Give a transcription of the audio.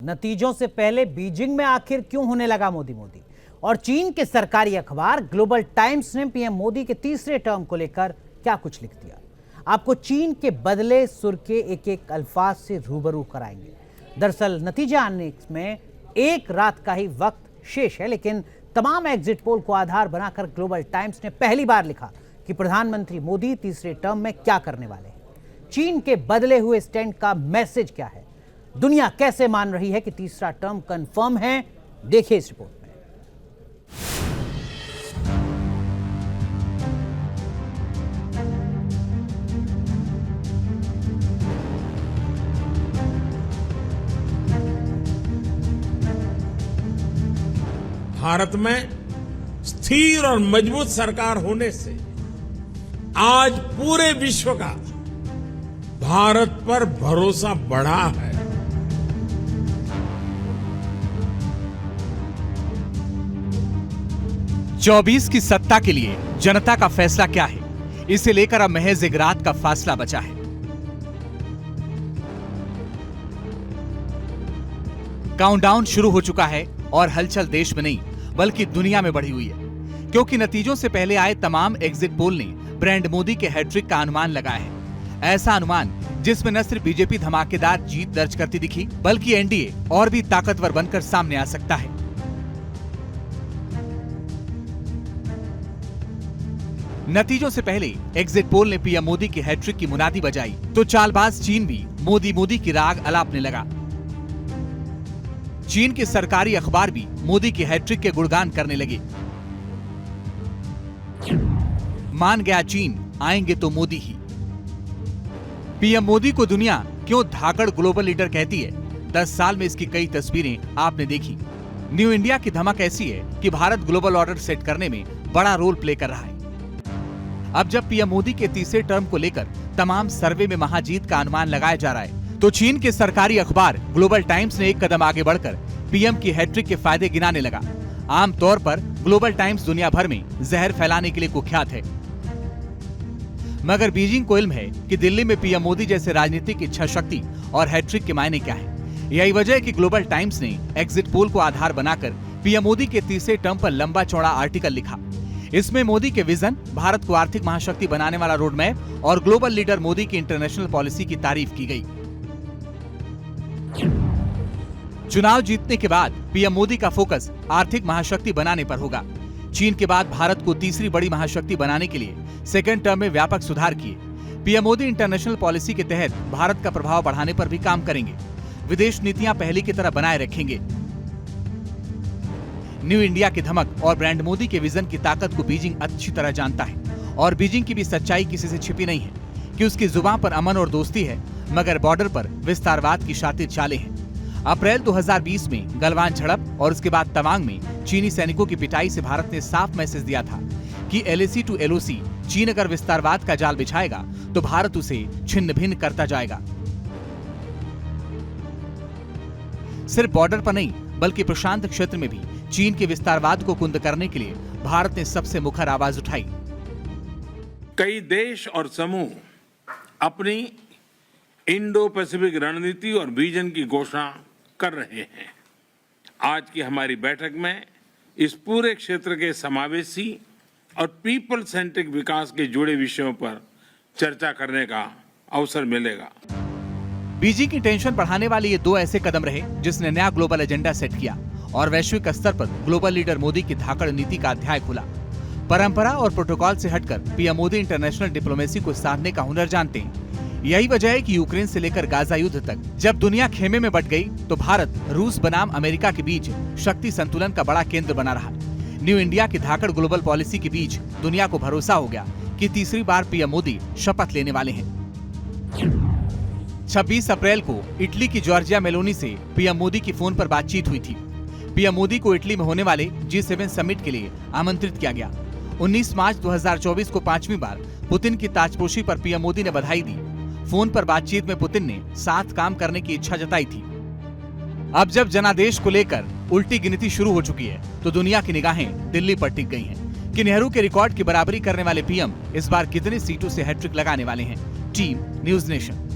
नतीजों से पहले बीजिंग में आखिर क्यों होने लगा मोदी मोदी? और चीन के सरकारी अखबार ग्लोबल टाइम्स ने पीएम मोदी के तीसरे टर्म को लेकर क्या कुछ लिख दिया? आपको चीन के बदले सुर के एक एक अल्फाज से रूबरू कराएंगे। दरअसल नतीजे आने में एक रात का ही वक्त शेष है, लेकिन तमाम एग्जिट पोल को आधार बनाकर ग्लोबल टाइम्स ने पहली बार लिखा कि प्रधानमंत्री मोदी तीसरे टर्म में क्या करने वाले हैं। चीन के बदले हुए स्टैंड का मैसेज क्या है? दुनिया कैसे मान रही है कि तीसरा टर्म कंफर्म है? देखिए इस रिपोर्ट में। भारत में स्थिर और मजबूत सरकार होने से आज पूरे विश्व का भारत पर भरोसा बढ़ा है। चौबीस की सत्ता के लिए जनता का फैसला क्या है, इसे लेकर अब महज एक रात का फासला बचा है। काउंटडाउन शुरू हो चुका है और हलचल देश में नहीं बल्कि दुनिया में बढ़ी हुई है, क्योंकि नतीजों से पहले आए तमाम एग्जिट पोल ने ब्रांड मोदी के हैट्रिक का अनुमान लगाया है। ऐसा अनुमान जिसमें न सिर्फ बीजेपी धमाकेदार जीत दर्ज करती दिखी, बल्कि एनडीए और भी ताकतवर बनकर सामने आ सकता है। नतीजों से पहले एग्जिट पोल ने पीएम मोदी की हैट्रिक की मुनादी बजाई तो चालबाज चीन भी मोदी मोदी की राग अलापने लगा। चीन के सरकारी अखबार भी मोदी की हैट्रिक के गुणगान करने लगे। मान गया चीन, आएंगे तो मोदी ही। पीएम मोदी को दुनिया क्यों धाकड़ ग्लोबल लीडर कहती है? 10 साल में इसकी कई तस्वीरें आपने देखी। न्यू इंडिया की धमक ऐसी है कि भारत ग्लोबल ऑर्डर सेट करने में बड़ा रोल प्ले कर रहा है। अब जब पीएम मोदी के तीसरे टर्म को लेकर तमाम सर्वे में महाजीत का अनुमान लगाया जा रहा है, तो चीन के सरकारी अखबार ग्लोबल टाइम्स ने एक कदम आगे बढ़कर पीएम की हैट्रिक के फायदे गिनाने लगा। आमतौर पर ग्लोबल टाइम्स दुनिया भर में जहर फैलाने के लिए कुख्यात है, मगर बीजिंग को इल्म है कि दिल्ली में पीएम मोदी जैसे राजनीतिक इच्छा शक्ति और हैट्रिक के मायने क्या है। यही वजह है कि ग्लोबल टाइम्स ने एग्जिट पोल को आधार बनाकर पीएम मोदी के तीसरे टर्म पर लंबा चौड़ा आर्टिकल लिखा। इसमें मोदी के विजन, भारत को आर्थिक महाशक्ति बनाने वाला रोड मैप और ग्लोबल लीडर मोदी की इंटरनेशनल पॉलिसी की तारीफ की गई। चुनाव जीतने के बाद पीएम मोदी का फोकस आर्थिक महाशक्ति बनाने पर होगा। चीन के बाद भारत को तीसरी बड़ी महाशक्ति बनाने के लिए सेकेंड टर्म में व्यापक सुधार किए। पीएम मोदी इंटरनेशनल पॉलिसी के तहत भारत का प्रभाव बढ़ाने पर भी काम करेंगे। विदेश नीतियां पहले की तरह बनाए रखेंगे। न्यू इंडिया की धमक और ब्रांड मोदी के विजन की ताकत को बीजिंग अच्छी तरह जानता है, और बीजिंग की भी सच्चाई किसी से छिपी नहीं है कि उसकी जुबान पर अमन और दोस्ती है, मगर बॉर्डर पर विस्तारवाद की शातिर चालें हैं। अप्रैल 2020 में गलवान झड़प और उसके बाद तवांग में चीनी सैनिकों की पिटाई से भारत ने साफ मैसेज दिया था कि LAC to LOC चीन अगर विस्तारवाद का जाल बिछाएगा तो भारत उसे छिन्न भिन्न करता जाएगा। सिर्फ बॉर्डर पर नहीं बल्कि प्रशांत क्षेत्र में भी चीन के विस्तारवाद को कुंद करने के लिए भारत ने सबसे मुखर आवाज उठाई। कई देश और समूह अपनी इंडो पैसिफिक रणनीति और विजन की घोषणा कर रहे हैं। आज की हमारी बैठक में इस पूरे क्षेत्र के समावेशी और पीपल सेंट्रिक विकास के जुड़े विषयों पर चर्चा करने का अवसर मिलेगा। बीजिंग की टेंशन बढ़ाने वाले ये दो ऐसे कदम रहे जिसने नया ग्लोबल एजेंडा सेट किया और वैश्विक स्तर पर ग्लोबल लीडर मोदी की धाकड़ नीति का अध्याय खुला। परंपरा और प्रोटोकॉल से हटकर पीएम मोदी इंटरनेशनल डिप्लोमेसी को साधने का हुनर जानते हैं। यही वजह है कि यूक्रेन से लेकर गाजा युद्ध तक जब दुनिया खेमे में बट गई तो भारत रूस बनाम अमेरिका के बीच शक्ति संतुलन का बड़ा केंद्र बना रहा। न्यू इंडिया की धाकड़ ग्लोबल पॉलिसी के बीच दुनिया को भरोसा हो गया कि तीसरी बार पीएम मोदी शपथ लेने वाले हैं। 26 अप्रैल को इटली की जॉर्जिया मेलोनी से पीएम मोदी की फोन पर बातचीत हुई थी। पीएम मोदी को इटली में होने वाले G7 समिट के लिए आमंत्रित किया गया। 19 मार्च 2024 को 5वीं बार पुतिन की ताजपोशी पर पीएम मोदी ने बधाई दी। फोन पर बातचीत में पुतिन ने साथ काम करने की इच्छा जताई थी। अब जब जनादेश को लेकर उल्टी गिनती शुरू हो चुकी है तो दुनिया की निगाहें दिल्ली पर टिक गई हैं कि नेहरू के रिकॉर्ड की बराबरी करने वाले पीएम इस बार कितनी सीटों से हैट्रिक लगाने वाले हैं। Team news nation.